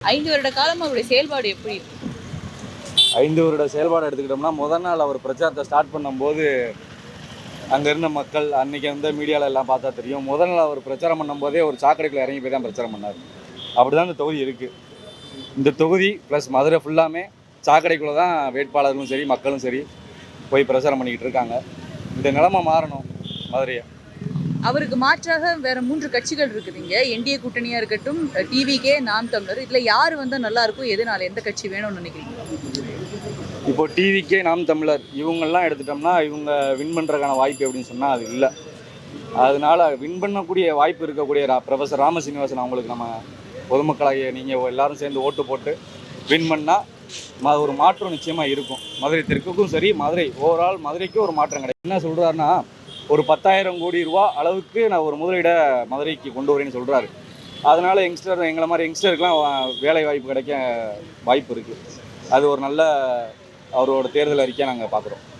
5 வருட காலமா அவருடைய செயல்பாடு எப்படி இருக்கு? 5 வருட செயல்பாடு எடுத்துக்கிட்டோம்னா, முதல் நாள் அவர் பிரச்சாரத்தை ஸ்டார்ட் பண்ணும்போது, அங்க இருந்த மக்கள் அன்னைக்கு வந்து மீடியால எல்லாம் பார்த்தா தெரியும். முதல் நாள் அவர் பிரச்சாரம் பண்ணும்போதே ஒரு சாக்கடைக்குள்ள இறங்கி போய் தான் பிரச்சாரம் பண்ணாரு. அப்படிதான் இந்த தொகுதி இருக்கு. இந்த தொகுதி ப்ளஸ் மதுரை ஃபுல்லாமே சாக்கடைக்குள்ள தான் வேட்பாளர்களும் சரி, மக்களும் சரி போய் பிரச்சாரம் பண்ணிக்கிட்டு இருக்காங்க. இந்த நிலைமை மாறணும் மதுரையை. அவருக்கு மாற்றாக வேற 3 கட்சிகள் இருக்குதுங்க. என்டிஏ கூட்டணியா இருக்கட்டும், டிவிகே, நாம் தமிழர். இதுல யார் வந்தா நல்லா இருக்கும்? எதனால? எந்த கட்சி வேணும்னு நினைக்கிறீங்க? இப்போ டிவிக்கே, நாம் தமிழர் இவங்கெல்லாம் எடுத்துட்டோம்னா, இவங்க வின் பண்ணுறதுக்கான வாய்ப்பு எப்படின்னு சொன்னால் அது இல்லை. அதனால வின் பண்ணக்கூடிய வாய்ப்பு இருக்கக்கூடிய ப்ரொஃபஸர் ராமசீனிவாசன் அவங்களுக்கு நம்ம பொதுமக்களாகிய நீங்கள் எல்லாரும் சேர்ந்து ஓட்டு போட்டு வின் பண்ணால் ஒரு மாற்றம் நிச்சயமாக இருக்கும். மதுரை தெற்குக்கும் சரி, மதுரை ஓவரால் மதுரைக்கும் ஒரு மாற்றம் கிடைக்கும். என்ன சொல்கிறாருன்னா, ஒரு 10,000 கோடி ரூபா அளவுக்கு நான் ஒரு முதலீடை மதுரைக்கு கொண்டு வரேன்னு சொல்கிறாரு. அதனால் எங்களை மாதிரி யங்ஸ்டருக்குலாம் வேலை வாய்ப்பு கிடைக்க வாய்ப்பு இருக்குது. அது ஒரு நல்ல அவரோட தேர்தல் அறிக்கையை நாங்கள் பார்க்குறோம்.